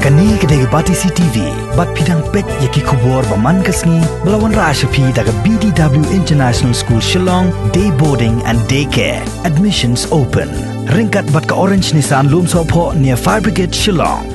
Kani kedai bati CTV, bat pidang pet yaki kubur baman kasni melawan Rashapi daga BDW International School Shillong, day boarding and daycare. Admissions open. Ringkat bat ka Orange Nissan Loom Sopo near Fire Brigade Shillong.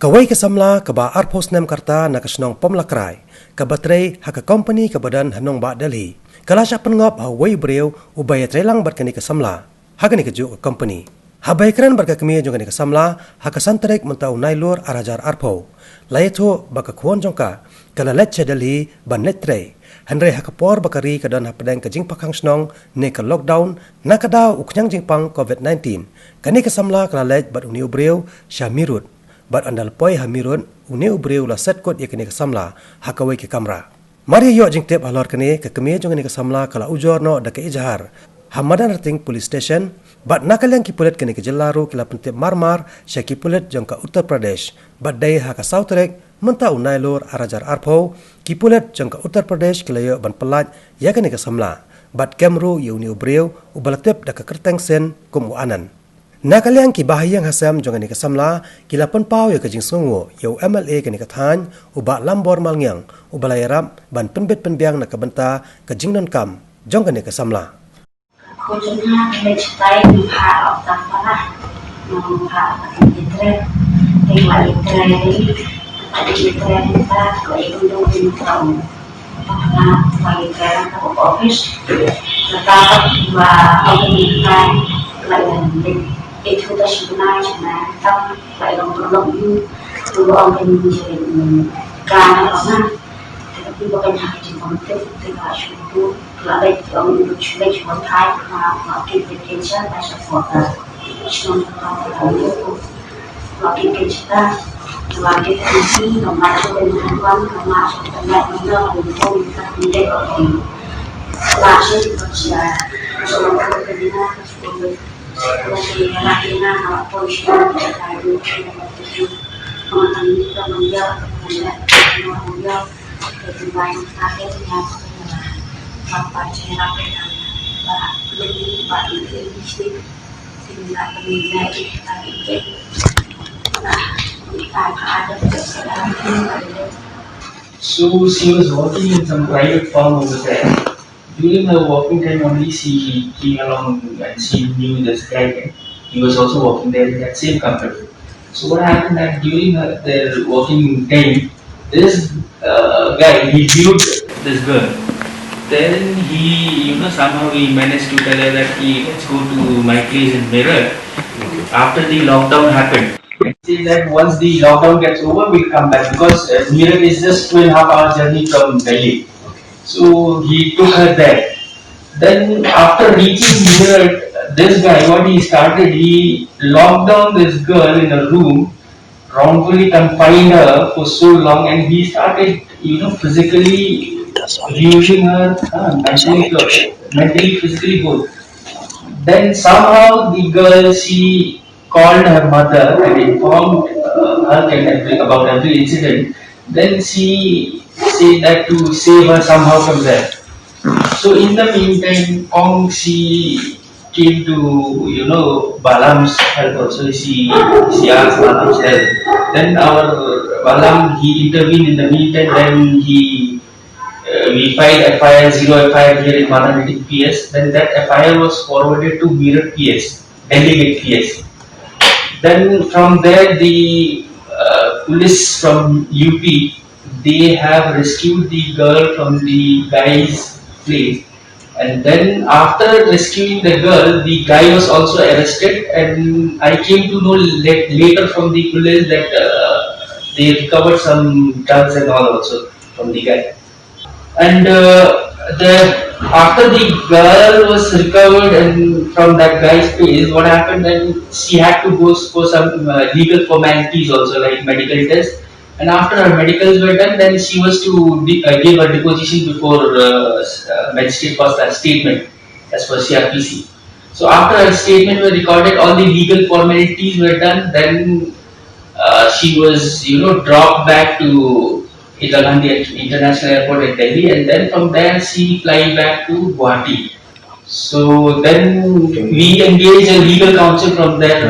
Kawai kesamla kaba arpos nem karta nakasnong pomlakrai, kabatray haka company kabadan hanong ba Delhi. Kalasya pengop hawai breu ubaya trelang bat kani kesamla, haka ni keju company. Habai keren barka kami jong kani kesamla, haka santrek mentau nailur arajar arpo. Layeto baka kuon jongka, kala letche Delhi ban letre. Henry haka por bakari kadan hapadang kajing pakang snong ne ka lockdown nakadaw uknyang jingpang COVID-19. Kani kesamla kala let bat uniu breu syamirut. Bat andal poi hamirun uniu breu la set kot yakini kesamla hakawai ke kamera. Mari yo jing tip halor kani ke kami jong kani kesamla kala ujor no daka ijahar. Hamadan rating police station bat nakalyang kipulet kani ke jelaru kila pentip marmar syaki pulet jong ka Uttar Pradesh. Bat day haka sautrek menta unailur arajar arpo kipulet jong ka Uttar Pradesh kila yo ban pelat yakini kesamla. Bat kemru yo uniu breu ubalatip daka kerteng sen kumu anan. Nakalyang ki bahayang hasam jong kani kesamla kila penpau ya kajing sungu yo MLA kani kathan uba lambor malngyang ubalayarap ban penbet penbiang nakabenta kajing non kam jong kani kesamla. Khususnya mencintai pihak otak parah, pihak internet, pihak internet ini, pada internet kita kalau untuk tahu, karena bagi kalian ke office, tetap dua organisasi lain itu dah sebenarnya tetap lain untuk dua organisasi kan karena tetapi bukan hanya di komunitas tidak cukup. Like which one type application as a photo. Login kita, login TV, nomor telepon, nomor internet, nomor telepon kita tidak boleh. Langsung kerja, semua kerjanya seperti masih lakinya kalau polisi kita itu mengenai kita menjual, menjual kehidupan akhirnya. Apa cara kita lebih baik ini sehingga menjadi baik. Kita ada kesalahan. So she was working in some private firm over there. During her working time only she came along and she knew this guy. He was also working there in that same company. So what happened that during their working time, this guy, he viewed this girl. Then he, somehow he managed to tell her that let's go to my place in Meerut. After the lockdown happened, he said that once the lockdown gets over, we'll come back because Meerut is just 2.5 hours journey from Delhi. So he took her there. Then after reaching Meerut, this guy, what he started, he locked down this girl in a room, wrongfully confined her for so long, and he started, physically abusing her, mentally, physically both. Then somehow the girl, she called her mother and informed her about every incident. Then she said that to save her somehow from there. So in the meantime, Kong, she came to, Balam's help also. She asked Balam's help. Then our Balam, he intervened in the meantime. Then we filed FIR, 0 FIR here in Mananatic PS. Then that FIR was forwarded to Meerut PS, Delegate PS. Then from there, the police from UP, they have rescued the girl from the guy's place. And then after rescuing the girl, the guy was also arrested. And I came to know later from the police that they recovered some drugs and all also from the guy. And after the girl was recovered and from that guy's place, what happened then she had to go for some legal formalities also like medical tests. And after her medicals were done, then she was to give her deposition before magistrate for that statement as per CRPC. So after her statement was recorded, all the legal formalities were done. Then she was dropped back to Indira Gandhi International Airport at Delhi, and then from there she flies back to Guwahati. So then we engaged a legal counsel from there.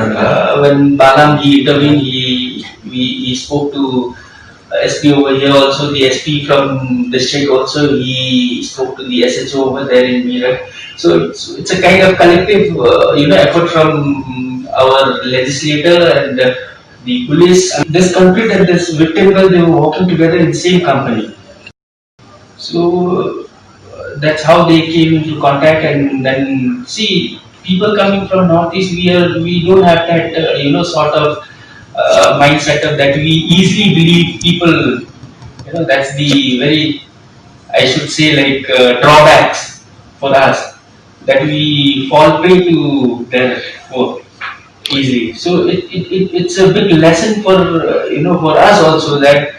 When Balam he intervened, he we spoke to SP over here also, the SP from district also, he spoke to the SHO over there in Meerut. So it's a kind of collective, effort from our legislator and the police. This culprit and this victim, they were working together in the same company. So that's how they came into contact, and then see people coming from northeast. We don't have that sort of mindset of that we easily believe people. That's the very, I should say, like drawbacks for us, that we fall prey to their work easily. So it's a big lesson for for us also, that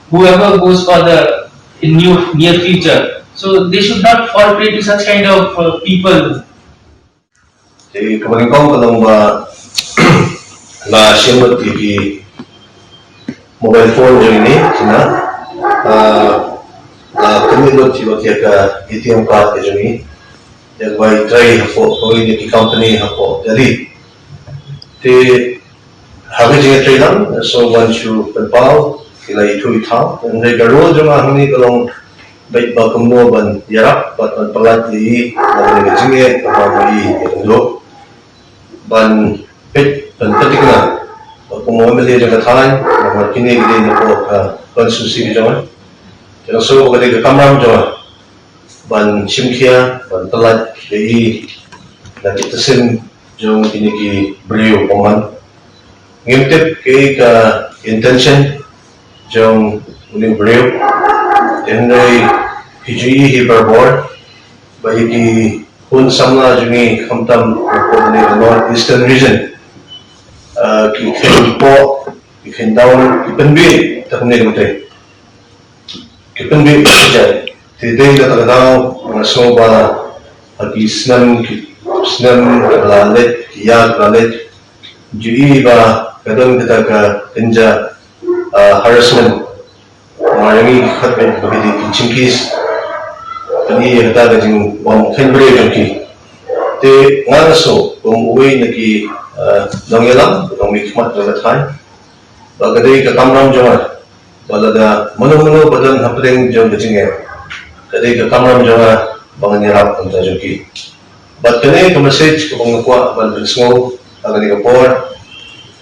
whoever goes for the in near future, so they should not fall prey to such kind of people. Thì kabaring kong kalong ba na simbot di mobile phone jo ini sina kami lo tiba tiaka ATM card ke jo ni yang by try hapo koi ni company hapo jadi te hage je try lang so once you pao kila itu ita and they garo jo ma hini kalong baik ba kamno ban yarap bat palat di na jinge ba i lo ban pet ban patik na kung mo mali jaga thalan na kini gili na po ban susi jawan pero so gadi ka kamram jawan ban chimkhia ban talat dei na kitasin jong kini ki brio paman ngimtep ke ka intention jong uni brio tenai PGE hiperbor bayi ki Pun samla jungi kamtam ko ni northeastern region ki khen po ki khen down ki penbi takne mate ki penbi ja te dei da daw so ba ki snam la let ki ya la let ji ba kadang kita ka kenja harassment marami khatme bi ki chinkis ani ada da jing wang khenbre jongki te ngaraso kung uwi naki nangyalam kung mi khmat da thai bagade ka kamram jonga balada mano badan hapring jong jinge kade ka kamram jonga bangani rap anta jongki but kane ka message kung ngwa bal sngo agani ka por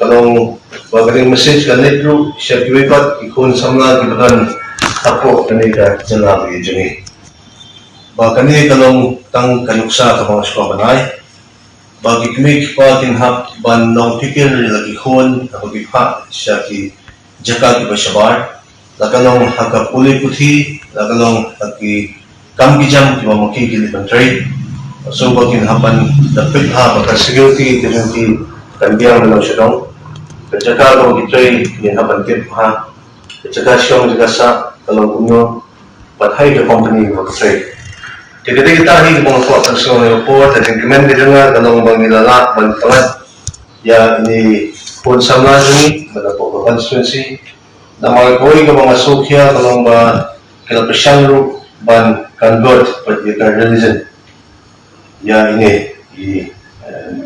kalong bagade message ka netru shakwe pat ikon samla ki badan apo kane ka jana bi jinge Bakani kalong tang kanuksa ka mga skwambanay, bagi kimik pa kinhap ban nong pikir lagi khon na pagpipa siya ki jaka ki basyabar, lakalong haka puli puthi, lakalong haki kamgijam ki mamakikili pang trade, so bagin hapan dapit ha baka security kinong ki kanbiyang na lang siya dong, kajaka ka mag-trade kin hapan kip ha, kajaka siyang jagasa kalong kunyo, patay ka company mag-trade. Jadi kita ini menguat personal report dan increment juga kalau mengilalat bantuan ya ini pun sama ini mendapat constituency nama koi ke masuk ya kalau kita persiapan ban convert pada religion ya ini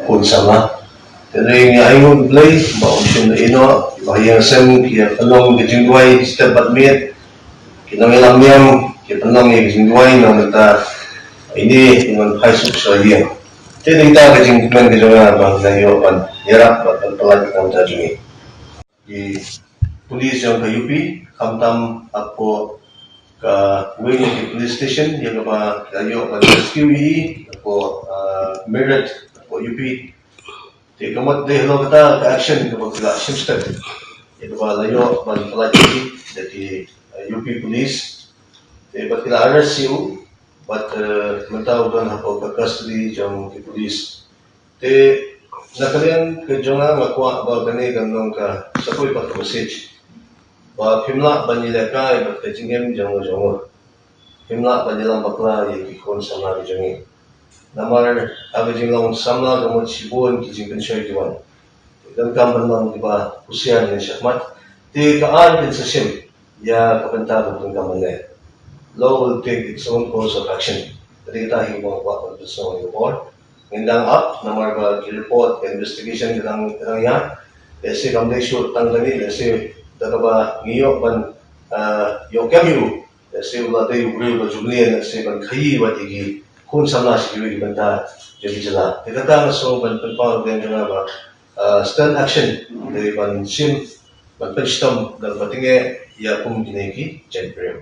pun sama jadi ini ayo play bawa usia ino bahaya sem kita penolong kejengguai setiap batmit kita ngelam kita penolong kejengguai nama kita ini dengan hasil sosial. Jadi kita kejeng kemen kejongan bang nayo pan yarak batan pelan kam tajungi. Di polis yang ke UP kamtam ako ke wing di police station yang apa nayo pan rescue ako Meerut ako UP. Di kamat deh lo kata action ko kita action step. Itu apa nayo pan pelan jadi UP police. Di bat kita arrest you. But mentau dan hapo ka custody jong ki police te nakalian ke jonga makwa ba gani ganong ka sakoy pa message ba phimla banila ka ba te jingem jong phimla banila bakla ye ki kon samna ki jongi namar ave jinglong samna gamot sibon ki jingpen shoy diwan dan kam banang di ba usian ni shahmat te ka an din sa sim ya kapenta ko kamane law will take its own course of action. Jadi kita himbau buat personal report, ngindang up, nomor bagi report investigation kadang ya, Lese kamdai shoot tanglani lese dakaba ngiyok ban yokyamyu lese ulate ugri ba jumlian lese ban khayi wa digi kun samna sikiri banta jadi jala dekata so ban penpal den jana ba stand action dari ban sim ban penstam dal patinge ya kum dineki jen prem